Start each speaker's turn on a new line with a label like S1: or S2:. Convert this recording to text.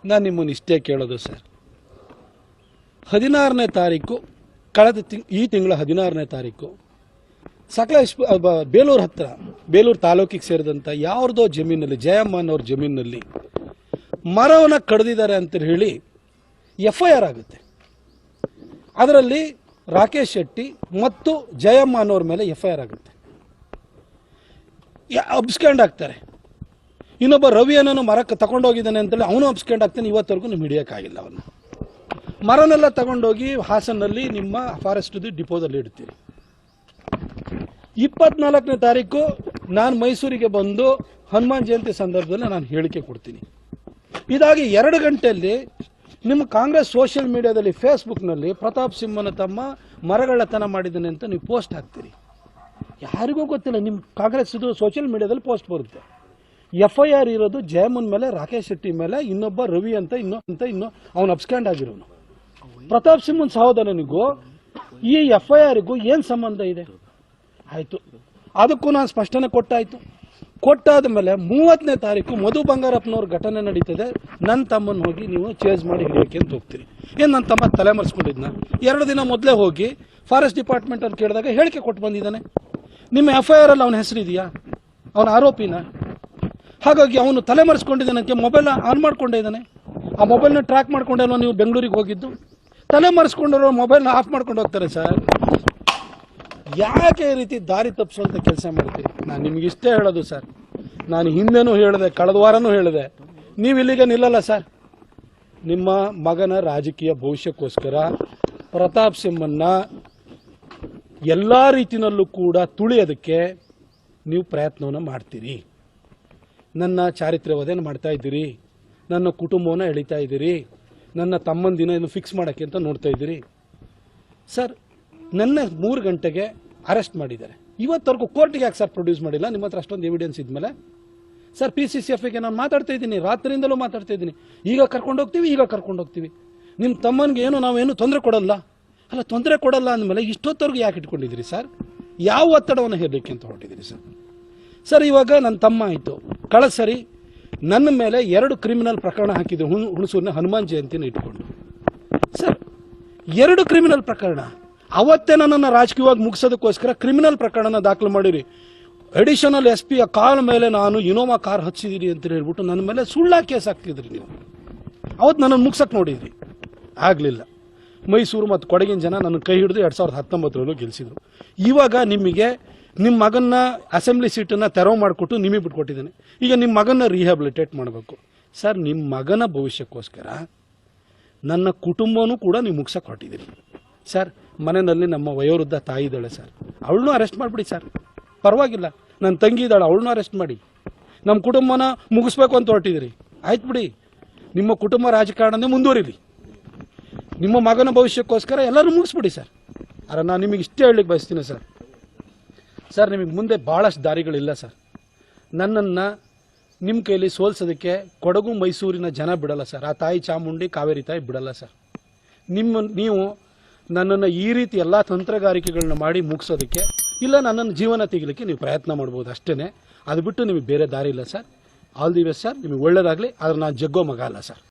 S1: ನಾನು ನಿಮ್ಮನ್ನು ಇಷ್ಟೇ ಕೇಳೋದು ಸರ್, 16ನೇ ತಾರೀಕು ಈ ತಿಂಗಳ 16ನೇ ತಾರೀಕು ಬೇಲೂರು ಹತ್ರ, ಬೇಲೂರು ತಾಲೂಕಿಗೆ ಸೇರಿದಂಥ ಯಾವ್ದೋ ಜಮೀನಲ್ಲಿ, ಜಯಮ್ಮನ್ ಅವ್ರ ಜಮೀನಿನಲ್ಲಿ ಮರವನ್ನು ಕಡಿದಿದ್ದಾರೆ ಅಂತ ಹೇಳಿ FIR ಆಗುತ್ತೆ. ಅದರಲ್ಲಿ ರಾಕೇಶ್ ಶೆಟ್ಟಿ ಮತ್ತು ಜಯಮ್ಮ ಅನ್ನೋರ ಮೇಲೆ FIR ಆಗುತ್ತೆ. ಅಬ್ಸ್ಕ್ಯಾಂಡ್ ಆಗ್ತಾರೆ. ಇನ್ನೊಬ್ಬ ರವಿಯನ್ನು ಮರಕ್ಕೆ ತಗೊಂಡೋಗಿದ್ದಾನೆ ಅಂತೇಳಿ ಅವನು ಅಬ್ಸ್ಕ್ಯಾಂಡ್ ಆಗ್ತಾನೆ. ಇವತ್ತವರೆಗೂ ನಿಮ್ಗೆ ಹಿಡಿಯೋಕ್ಕಾಗಿಲ್ಲ ಅವನು. ಮರನೆಲ್ಲ ತಗೊಂಡೋಗಿ ಹಾಸನಲ್ಲಿ ನಿಮ್ಮ ಫಾರೆಸ್ಟ್ ಡಿಪೋದಲ್ಲಿ ಇಡ್ತೀರಿ. 24ನೇ ತಾರೀಕು ನಾನು ಮೈಸೂರಿಗೆ ಬಂದು ಹನುಮಾನ್ ಜಯಂತಿ ಸಂದರ್ಭದಲ್ಲಿ ನಾನು ಹೇಳಿಕೆ ಕೊಡ್ತೀನಿ. ಇದಾಗಿ 2 ಗಂಟೆಯಲ್ಲಿ ನಿಮ್ಮ ಕಾಂಗ್ರೆಸ್ ಸೋಷಿಯಲ್ ಮೀಡಿಯಾದಲ್ಲಿ, ಫೇಸ್ಬುಕ್ನಲ್ಲಿ ಪ್ರತಾಪ್ ಸಿಂಹನ ತಮ್ಮ ಮರಗಳತನ ಮಾಡಿದ್ದಾನೆ ಅಂತ ನೀವು ಪೋಸ್ಟ್ ಹಾಕ್ತೀರಿ. ಯಾರಿಗೂ ಗೊತ್ತಿಲ್ಲ, ನಿಮ್ಮ ಕಾಂಗ್ರೆಸ್ ಸೋಷಿಯಲ್ ಮೀಡಿಯಾದಲ್ಲಿ ಪೋಸ್ಟ್ ಬರುತ್ತೆ. FIR ಇರೋದು ಜಯಮನ್ ಮೇಲೆ, ರಾಕೇಶ್ ಶೆಟ್ಟಿ ಮೇಲೆ, ಇನ್ನೊಬ್ಬ ರವಿ ಅಂತ ಇನ್ನೂ ಅವನು ಅಬ್ಸ್ಕ್ಯಾಂಡ್ ಆಗಿರೋನು. ಪ್ರತಾಪ್ ಸಿಂಹನ್ ಸಹೋದರನಿಗೂ ಈ FIRಗೂ ಏನು ಸಂಬಂಧ ಇದೆ? ಆಯಿತು, ಅದಕ್ಕೂ ನಾನು ಸ್ಪಷ್ಟನೆ ಕೊಟ್ಟಾಯಿತು. ಕೊಟ್ಟಾದ ಮೇಲೆ 30ನೇ ತಾರೀಕು ಮಧು ಬಂಗಾರಪ್ಪನವ್ರ ಘಟನೆ ನಡೀತದೆ. ನನ್ನ ತಮ್ಮನ ಹೋಗಿ ನೀವು ಚೇಂಜ್ ಮಾಡಿ ಹಿಡಿಯೋಕೆ ಅಂತ ಹೋಗ್ತೀರಿ. ಏನು ನನ್ನ ತಮ್ಮ ತಲೆ ಮರೆಸ್ಕೊಂಡಿದ್ನ? 2 ದಿನ ಮೊದಲೇ ಹೋಗಿ ಫಾರೆಸ್ಟ್ ಡಿಪಾರ್ಟ್ಮೆಂಟ್ ಅವ್ರು ಕೇಳಿದಾಗ ಹೇಳಿಕೆ ಕೊಟ್ಟು ಬಂದಿದ್ದಾನೆ. ನಿಮ್ಮ FIR ಅಲ್ಲಿ ಅವನ ಹೆಸರಿದೆಯಾ? ಅವನ ಆರೋಪಿನ? ಹಾಗಾಗಿ ಅವನು ತಲೆ ಮರೆಸ್ಕೊಂಡಿದ್ದಾನಕ್ಕೆ ಮೊಬೈಲ್ ಆನ್ ಮಾಡ್ಕೊಂಡೇ ಇದ್ದಾನೆ. ಆ ಮೊಬೈಲ್ನ ಟ್ರ್ಯಾಕ್ ಮಾಡ್ಕೊಂಡಲ್ವ ನೀವು ಬೆಂಗಳೂರಿಗೆ ಹೋಗಿದ್ದು? ತಲೆ ಮರೆಸ್ಕೊಂಡಿರೋ ಮೊಬೈಲ್ನ ಆಫ್ ಮಾಡ್ಕೊಂಡು ಹೋಗ್ತಾರೆ ಸರ್. ಯಾಕೆ ಈ ರೀತಿ ದಾರಿ ತಪ್ಪಿಸುವಂಥ ಕೆಲಸ ಮಾಡ್ತೀರಿ? ನಾನು ನಿಮ್ಗೆ ಇಷ್ಟೇ ಹೇಳೋದು ಸರ್, ನಾನು ಹಿಂದೆನೂ ಹೇಳಿದೆ, ಕಳೆದ ವಾರನೂ ಹೇಳಿದೆ, ನೀವು ಇಲ್ಲಿಗೆ ನಿಲ್ಲಲ್ಲ ಸರ್. ನಿಮ್ಮ ಮಗನ ರಾಜಕೀಯ ಭವಿಷ್ಯಕ್ಕೋಸ್ಕರ ಪ್ರತಾಪ್ ಸಿಂಹನ್ನ ಎಲ್ಲ ರೀತಿಯಲ್ಲೂ ಕೂಡ ತುಳಿಯೋದಕ್ಕೆ ನೀವು ಪ್ರಯತ್ನವನ್ನು ಮಾಡ್ತೀರಿ. ನನ್ನ ಚಾರಿತ್ರ್ಯ ವಧೆನ ಮಾಡ್ತಾ ಇದ್ದೀರಿ, ನನ್ನ ಕುಟುಂಬವನ್ನು ಎಳಿತಾ ಇದ್ದೀರಿ, ನನ್ನ ತಮ್ಮಂದಿನ ಇನ್ನು ಫಿಕ್ಸ್ ಮಾಡೋಕ್ಕೆ ಅಂತ ನೋಡ್ತಾ ಇದ್ದೀರಿ ಸರ್. ನನ್ನ 3 ಗಂಟೆಗೆ ಅರೆಸ್ಟ್ ಮಾಡಿದ್ದಾರೆ. ಇವತ್ತವರೆಗೂ ಕೋರ್ಟಿಗೆ ಯಾಕೆ ಸರ್ ಪ್ರೊಡ್ಯೂಸ್ ಮಾಡಿಲ್ಲ? ನಿಮ್ಮ ಹತ್ರ ಅಷ್ಟೊಂದು ಎವಿಡೆನ್ಸ್ ಇದ್ಮೇಲೆ ಸರ್. PCCFಗೆ ನಾನು ಮಾತಾಡ್ತಾ ಇದ್ದೀನಿ, ರಾತ್ರಿಯಿಂದಲೂ ಮಾತಾಡ್ತಾ ಇದ್ದೀನಿ. ಈಗ ಕರ್ಕೊಂಡೋಗ್ತೀವಿ. ನಿಮ್ಮ ತಮ್ಮನಿಗೆ ನಾವೇನು ತೊಂದರೆ ಕೊಡಲ್ಲ. ಅಲ್ಲ, ತೊಂದರೆ ಕೊಡಲ್ಲ ಅಂದಮೇಲೆ ಇಷ್ಟೊತ್ತವರೆಗೂ ಯಾಕೆ ಇಟ್ಕೊಂಡಿದ್ದೀರಿ ಸರ್? ಯಾವ ಒತ್ತಡವನ್ನು ಹೇಳಲಿಕ್ಕೆ ಅಂತ ಹೊರಟಿದ್ದೀರಿ ಸರ್? ಸರ್, ಇವಾಗ ನನ್ನ ತಮ್ಮ ಆಯಿತು, ಕಳೆದ ಸರಿ ನನ್ನ ಮೇಲೆ 2 ಕ್ರಿಮಿನಲ್ ಪ್ರಕರಣ ಹಾಕಿದ್ರು ಹುಣಸೂರಿನ ಹನುಮಾನ್ ಜಯಂತಿನ ಇಟ್ಕೊಂಡು. ಸರ್, 2 ಕ್ರಿಮಿನಲ್ ಪ್ರಕರಣ. ಅವತ್ತೇ ನನ್ನನ್ನು ರಾಜಕೀಯವಾಗಿ ಮುಗಿಸೋದಕ್ಕೋಸ್ಕರ ಕ್ರಿಮಿನಲ್ ಪ್ರಕರಣನ ದಾಖಲು ಮಾಡಿರಿ. ಅಡಿಷನಲ್ SP ಕಾಲ್ ಮೇಲೆ ನಾನು ಇನೋವಾ ಕಾರ್ ಹಚ್ಚಿದ್ದೀರಿ ಅಂತ ಹೇಳ್ಬಿಟ್ಟು ನನ್ನ ಮೇಲೆ ಸುಳ್ಳ ಕೇಸ್ ಹಾಕ್ತಿದ್ರಿ ನೀವು. ಅವತ್ತು ನನ್ನನ್ನು ಮುಗಿಸಕ್ಕೆ ನೋಡಿದ್ರಿ, ಆಗಲಿಲ್ಲ. ಮೈಸೂರು ಮತ್ತು ಕೊಡಗಿನ ಜನ ನನ್ನ ಕೈ ಹಿಡಿದು 2019ರಲ್ಲೂ ಗೆಲ್ಲಿಸಿದ್ರು. ಇವಾಗ ನಿಮಗೆ ನಿಮ್ಮ ಮಗನ ಅಸೆಂಬ್ಲಿ ಸೀಟನ್ನು ತೆರವು ಮಾಡಿಕೊಟ್ಟು ನಿಮಗೆ ಬಿಟ್ಕೊಟ್ಟಿದ್ದಾನೆ. ಈಗ ನಿಮ್ಮ ಮಗನ ರಿಹ್ಯಾಬಿಲಿಟೇಟ್ ಮಾಡಬೇಕು ಸರ್. ನಿಮ್ಮ ಮಗನ ಭವಿಷ್ಯಕ್ಕೋಸ್ಕರ ನನ್ನ ಕುಟುಂಬನೂ ಕೂಡ ನೀವು ಮುಗಿಸಕ್ಕೆ ಹೊರಟಿದ್ದೀರಿ ಸರ್. ಮನೆಯಲ್ಲಿ ನಮ್ಮ ವಯೋವೃದ್ಧ ತಾಯಿ ಇದ್ದಾಳೆ ಸರ್, ಅವಳನ್ನೂ ಅರೆಸ್ಟ್ ಮಾಡಿಬಿಡಿ ಸರ್, ಪರವಾಗಿಲ್ಲ. ನನ್ನ ತಂಗಿ ಇದ್ದಾಳೆ, ಅವಳನ್ನೂ ಅರೆಸ್ಟ್ ಮಾಡಿ. ನಮ್ಮ ಕುಟುಂಬನ ಮುಗಿಸ್ಬೇಕು ಅಂತ ಹೊರಟಿದ್ದೀರಿ, ಆಯ್ತು ಬಿಡಿ. ನಿಮ್ಮ ಕುಟುಂಬ ರಾಜಕಾರಣನೇ ಮುಂದುವರಿಲಿ. ನಿಮ್ಮ ಮಗನ ಭವಿಷ್ಯಕ್ಕೋಸ್ಕರ ಎಲ್ಲರೂ ಮುಗಿಸ್ಬಿಡಿ ಸರ್. ಆದರೆ ನಾನು ನಿಮಗೆ ಇಷ್ಟೇ ಹೇಳಲಿಕ್ಕೆ ಬಯಸ್ತೀನಿ ಸರ್. ಸರ್, ನಿಮಗೆ ಮುಂದೆ ಭಾಳಷ್ಟು ದಾರಿಗಳಿಲ್ಲ ಸರ್. ನನ್ನನ್ನು ನಿಮ್ಮ ಕೈಲಿ ಸೋಲ್ಸೋದಕ್ಕೆ ಕೊಡಗು ಮೈಸೂರಿನ ಜನ ಬಿಡಲ್ಲ ಸರ್. ಆ ತಾಯಿ ಚಾಮುಂಡಿ, ಕಾವೇರಿ ತಾಯಿ ಬಿಡಲ್ಲ ಸರ್. ನೀವು ನನ್ನನ್ನು ಈ ರೀತಿ ಎಲ್ಲ ತಂತ್ರಗಾರಿಕೆಗಳನ್ನ ಮಾಡಿ ಮುಗಿಸೋದಕ್ಕೆ, ಇಲ್ಲ ನನ್ನನ್ನು ಜೀವನ ತೆಗಿಲಿಕ್ಕೆ ನೀವು ಪ್ರಯತ್ನ ಮಾಡ್ಬೋದು ಅಷ್ಟೇ. ಅದು ಬಿಟ್ಟು ನಿಮಗೆ ಬೇರೆ ದಾರಿ ಇಲ್ಲ sir. All the best sir, ನಿಮಗೆ ಒಳ್ಳೇದಾಗಲಿ. ಆದರೆ ನಾನು ಜಗ್ಗೋ ಮಗ ಅಲ್ಲ ಸರ್.